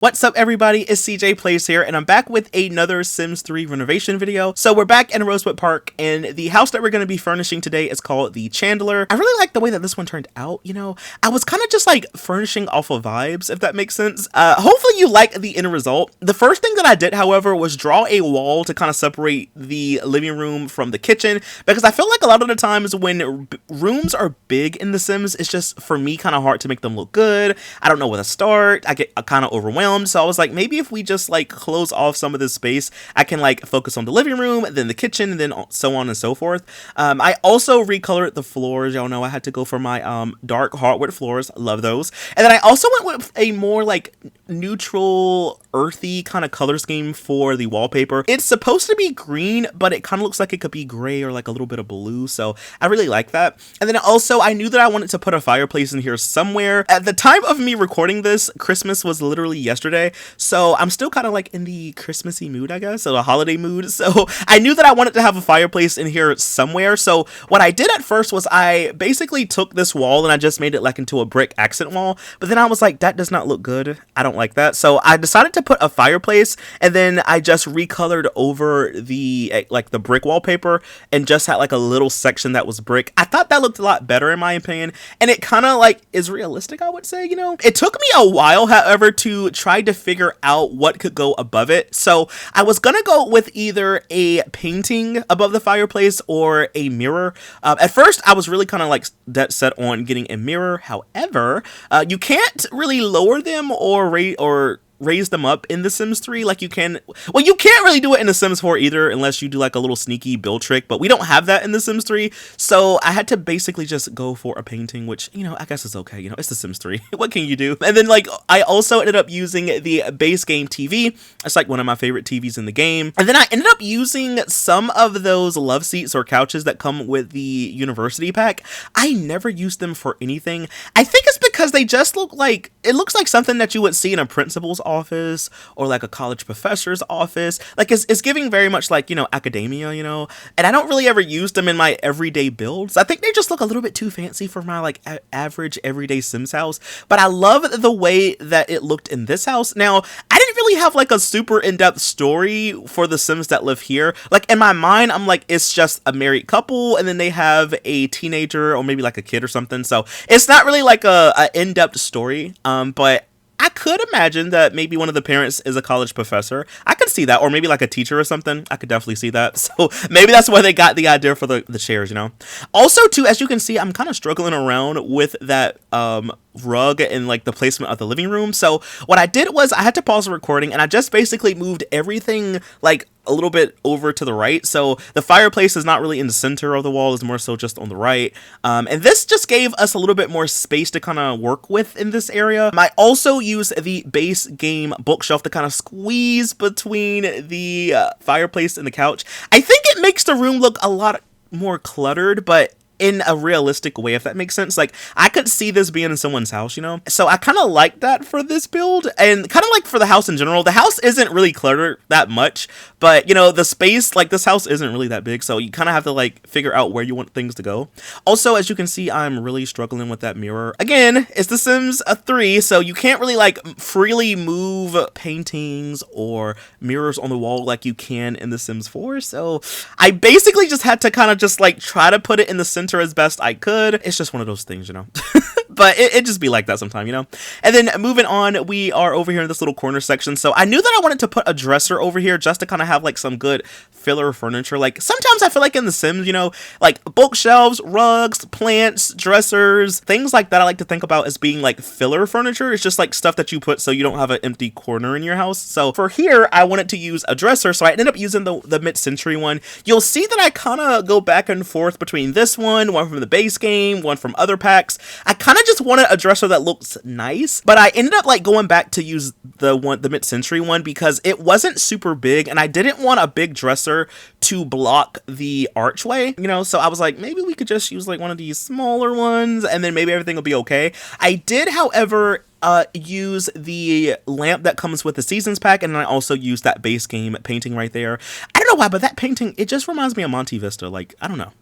What's up everybody, it's CJ Plays here, and I'm back with another Sims 3 renovation video. So we're back in Rosewood Park, and the house that we're going to be furnishing today is called the Chandler. I really like the way that this one turned out, you know. I was kind of just like furnishing off of vibes, if that makes sense. Hopefully you like the end result. The first thing that I did, however, was draw a wall to kind of separate the living room from the kitchen, because I feel like a lot of the times when rooms are big in The Sims, it's just, for me, kind of hard to make them look good. I don't know where to start. I get kind of overwhelmed. So I was like, maybe if we just like close off some of this space, I can like focus on the living room, then the kitchen, and then so on and so forth. I also recolored the floors. Y'all know I had to go for my dark hardwood floors. Love those. And then I also went with a more like neutral, earthy kind of color scheme for the wallpaper. It's supposed to be green, but it kind of looks like it could be gray or like a little bit of blue. So I really like that. And then also I knew that I wanted to put a fireplace in here somewhere. At the time of me recording this, Christmas was literally yesterday, so I'm still kind of like in the Christmassy mood, I guess, or the holiday mood. So I knew that I wanted to have a fireplace in here somewhere. So what I did at first was I basically took this wall and I just made it like into a brick accent wall, but then I was like, that does not look good. I don't like that. So I decided to put a fireplace, and then I just recolored over the like the brick wallpaper and just had like a little section that was brick. I thought that looked a lot better in my opinion, and it kind of like is realistic, I would say, you know. It took me a while, however, to try to figure out what could go above it. So I was gonna go with either a painting above the fireplace or a mirror. At first I was really kind of like dead set on getting a mirror. However, you can't really lower them or raise them up in The Sims 3 like you can. Well, you can't really do it in The Sims 4 either, unless you do like a little sneaky build trick, but we don't have that in The Sims 3, so I had to basically just go for a painting, which, you know, I guess is okay, you know, it's The Sims 3. What can you do? And then like I also ended up using the base game TV. It's like one of my favorite TVs in the game. And then I ended up using some of those love seats or couches that come with the university pack. I never used them for anything. I think it's because they just look like, it looks like something that you would see in a principal's office or like a college professor's office. Like it's giving very much like, you know, academia, you know, and I don't really ever use them in my everyday builds. I think they just look a little bit too fancy for my like average everyday Sims house, but I love the way that it looked in this house. Now, I didn't really have like a super in-depth story for the Sims that live here. Like in my mind, I'm like, it's just a married couple and then they have a teenager or maybe like a kid or something. So it's not really like a in-depth story, but I could imagine that maybe one of the parents is a college professor. I could see that, or maybe like a teacher or something. I could definitely see that. So maybe that's why they got the idea for the chairs, you know. Also, too, as you can see, I'm kind of struggling around with that rug and like the placement of the living room. So what I did was I had to pause the recording and I just basically moved everything like a little bit over to the right. So the fireplace is not really in the center of the wall, it's more so just on the right. And this just gave us a little bit more space to kind of work with in this area. I also used the base game bookshelf to kind of squeeze between the fireplace and the couch. I think it makes the room look a lot more cluttered, but in a realistic way, if that makes sense. Like I could see this being in someone's house, you know, so I kind of like that for this build, and kind of like for the house in general. The house isn't really cluttered that much, but you know, the space, like this house isn't really that big, so you kind of have to like figure out where you want things to go. Also, as you can see, I'm really struggling with that mirror. Again, it's The Sims 3, so you can't really like freely move paintings or mirrors on the wall like you can in The Sims 4. So I basically just had to kind of just like try to put it in the center as best I could. It's just one of those things, you know. But it just be like that sometime, you know. And then moving on, we are over here in this little corner section. So I knew that I wanted to put a dresser over here just to kind of have like some good filler furniture. Like sometimes I feel like in The Sims, you know, like bookshelves, rugs, plants, dressers, things like that I like to think about as being like filler furniture. It's just like stuff that you put so you don't have an empty corner in your house. So for here, I wanted to use a dresser, so I ended up using the mid-century one. You'll see that I kind of go back and forth between this one from the base game, one from other packs. I kind of just wanted a dresser that looks nice, but I ended up like going back to use the mid-century one because it wasn't super big and I didn't want a big dresser to block the archway, you know. So I was like, maybe we could just use like one of these smaller ones and then maybe everything will be okay. I did, however, use the lamp that comes with the seasons pack, and then I also used that base game painting right there. I don't know why, but that painting, it just reminds me of Monte Vista, like, I don't know.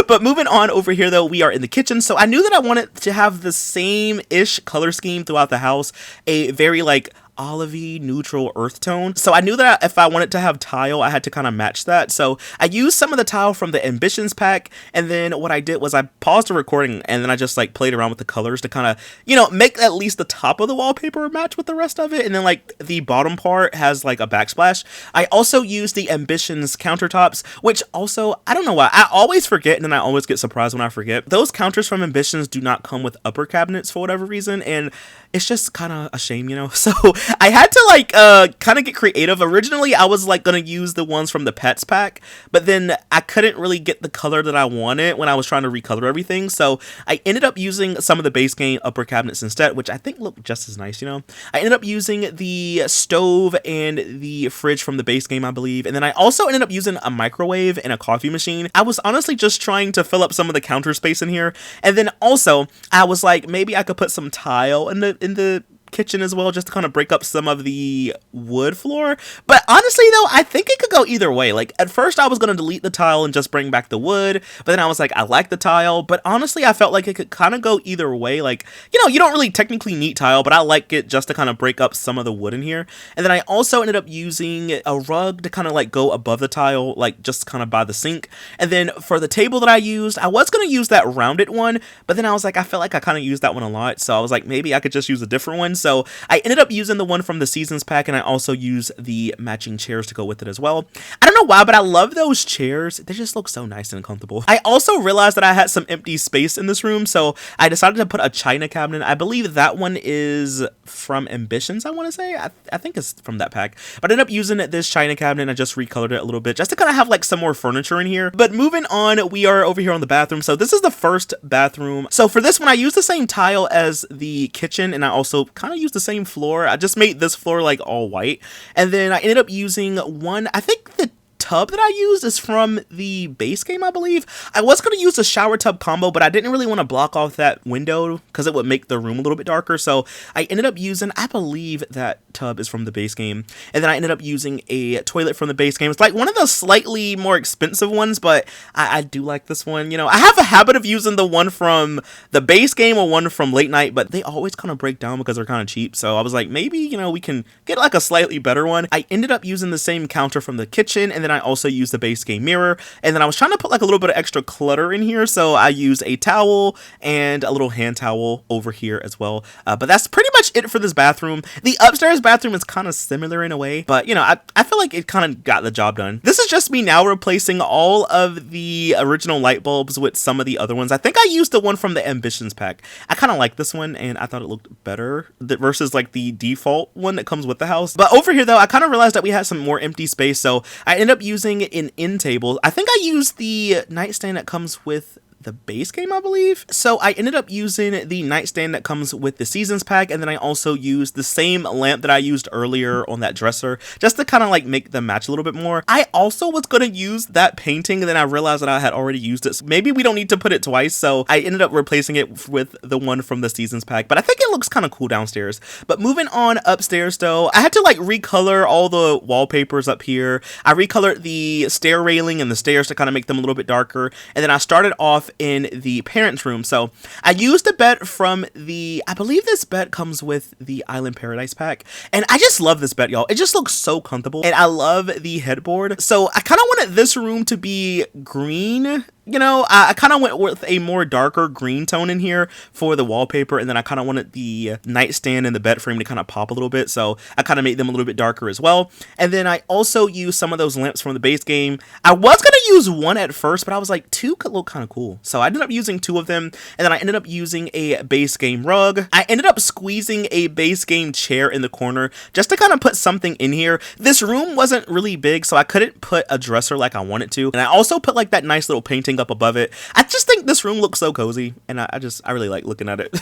But moving on over here though, we are in the kitchen, so I knew that I wanted to have the same-ish color scheme throughout the house, a very like olivey neutral earth tone. So I knew that if I wanted to have tile, I had to kind of match that. So I used some of the tile from the Ambitions pack, and then what I did was I paused the recording and then I just like played around with the colors to kind of, you know, make at least the top of the wallpaper match with the rest of it, and then like the bottom part has like a backsplash. I also used the Ambitions countertops, which also, I don't know why, I always forget and then I always get surprised when I forget. Those counters from Ambitions do not come with upper cabinets for whatever reason, and it's just kind of a shame, you know? So I had to like kind of get creative. Originally I was like gonna use the ones from the Pets pack, but then I couldn't really get the color that I wanted when I was trying to recolor everything, so I ended up using some of the base game upper cabinets instead, which I think look just as nice, you know? I ended up using the stove and the fridge from the base game, I believe, and then I also ended up using a microwave and a coffee machine. I was honestly just trying to fill up some of the counter space in here, and then also I was like, maybe I could put some tile in the kitchen as well, just to kind of break up some of the wood floor. But honestly though, I think it could go either way. Like at first I was going to delete the tile and just bring back the wood, but then I was like, I like the tile, but honestly I felt like it could kind of go either way. Like, you know, you don't really technically need tile, but I like it just to kind of break up some of the wood in here. And then I also ended up using a rug to kind of like go above the tile, like just kind of by the sink. And then for the table that I used, I was going to use that rounded one, but then I was like, I felt like I kind of used that one a lot, so I was like, maybe I could just use a different one. So I ended up using the one from the Seasons pack, and I also used the matching chairs to go with it as well. I don't know why, but I love those chairs. They just look so nice and comfortable. I also realized that I had some empty space in this room, so I decided to put a china cabinet. I believe that one is from Ambitions, I want to say. I think it's from that pack. But I ended up using this china cabinet, and I just recolored it a little bit just to kind of have like some more furniture in here. But moving on, we are over here on the bathroom. So this is the first bathroom. So for this one, I used the same tile as the kitchen, and I also kind of used the same floor. I just made this floor like all white, and then I ended up using one, I think the tub that I used is from the base game, I believe. I was going to use a shower tub combo, but I didn't really want to block off that window because it would make the room a little bit darker, so I ended up using, I believe that tub is from the base game, and then I ended up using a toilet from the base game. It's like one of the slightly more expensive ones, but I do like this one. You know, I have a habit of using the one from the base game or one from late night, but they always kind of break down because they're kind of cheap, so I was like, maybe, you know, we can get like a slightly better one. I ended up using the same counter from the kitchen, and then I also used the base game mirror, and then I was trying to put like a little bit of extra clutter in here, so I used a towel and a little hand towel over here as well. But that's pretty much it for this bathroom. The upstairs bathroom is kind of similar in a way, but you know, I feel like it kind of got the job done. This is just me now replacing all of the original light bulbs with some of the other ones. I think I used the one from the Ambitions pack. I kind of like this one, and I thought it looked better versus like the default one that comes with the house. But over here though, I kind of realized that we had some more empty space, so I ended up using an end table. I think I used the nightstand that comes with the base game, I believe. So I ended up using the nightstand that comes with the Seasons pack, and then I also used the same lamp that I used earlier on that dresser just to kind of like make them match a little bit more. I also was going to use that painting, and then I realized that I had already used it, so maybe we don't need to put it twice, so I ended up replacing it with the one from the Seasons pack, but I think it looks kind of cool downstairs. But moving on upstairs though, I had to like recolor all the wallpapers up here. I recolored the stair railing and the stairs to kind of make them a little bit darker, and then I started off in the parents' room. So I used a bed from the, I believe this bed comes with the Island Paradise pack, and I just love this bed, y'all. It just looks so comfortable, and I love the headboard. So I kind of wanted this room to be green. You know, I kind of went with a more darker green tone in here for the wallpaper, and then I kind of wanted the nightstand and the bed frame to kind of pop a little bit, so I kind of made them a little bit darker as well. And then I also used some of those lamps from the base game. I was going to use one at first, but I was like, two could look kind of cool, so I ended up using two of them, and then I ended up using a base game rug. I ended up squeezing a base game chair in the corner just to kind of put something in here. This room wasn't really big, so I couldn't put a dresser like I wanted to, and I also put like that nice little painting up above it. I just think this room looks so cozy, and I really like looking at it.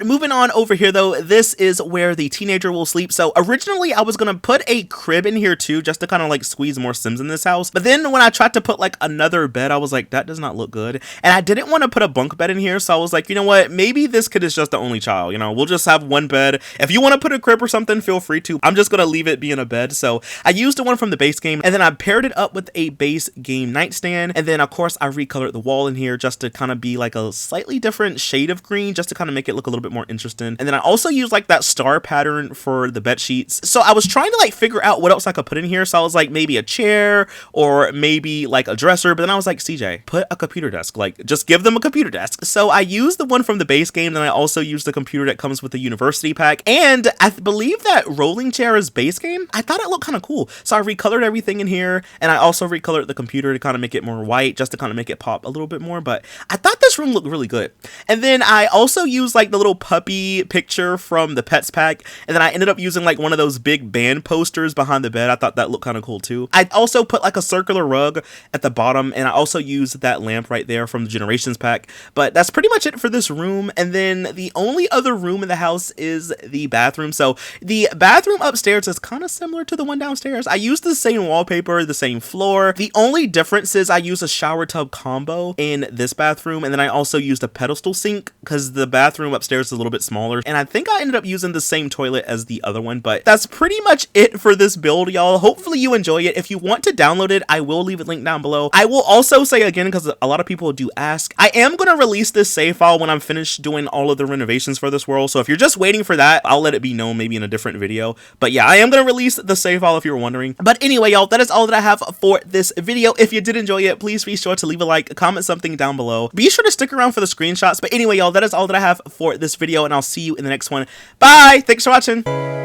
Moving on over here though, this is where the teenager will sleep. So originally I was gonna put a crib in here too, just to kind of like squeeze more Sims in this house, but then when I tried to put like another bed, I was like, that does not look good, and I didn't want to put a bunk bed in here, so I was like, you know what, maybe this kid is just the only child, you know, we'll just have one bed. If you want to put a crib or something, feel free to. I'm just gonna leave it being a bed. So I used the one from the base game, and then I paired it up with a base game nightstand, and then of course I recolored recolored the wall in here just to kind of be like a slightly different shade of green, just to kind of make it look a little bit more interesting. And then I also used like that star pattern for the bed sheets. So I was trying to like figure out what else I could put in here. So I was like, maybe a chair or maybe like a dresser. But then I was like, CJ, put a computer desk, like just give them a computer desk. So I used the one from the base game. Then I also used the computer that comes with the university pack. And I believe that rolling chair is base game. I thought it looked kind of cool. So I recolored everything in here. And I also recolored the computer to kind of make it more white, just to kind of make it pop a little bit more. But I thought this room looked really good. And then I also used like the little puppy picture from the pets pack. And then I ended up using like one of those big band posters behind the bed. I thought that looked kind of cool too. I also put like a circular rug at the bottom, and I also used that lamp right there from the Generations pack. But that's pretty much it for this room. And then the only other room in the house is the bathroom. So the bathroom upstairs is kind of similar to the one downstairs. I used the same wallpaper, the same floor. The only difference is I used a shower tub combo in this bathroom, and then I also used a pedestal sink because the bathroom upstairs is a little bit smaller. And I think I ended up using the same toilet as the other one. But that's pretty much it for this build, y'all. Hopefully you enjoy it. If you want to download it, I will leave a link down below. I will also say again, because a lot of people do ask, I am going to release this save file when I'm finished doing all of the renovations for this world. So if you're just waiting for that, I'll let it be known maybe in a different video. But yeah, I am going to release the save file if you're wondering. But anyway, y'all, that is all that I have for this video. If you did enjoy it, please be sure to leave a like, comment something down below. Be sure to stick around for the screenshots. But anyway, y'all, that is all that I have for this video, and I'll see you in the next one. Bye! Thanks for watching.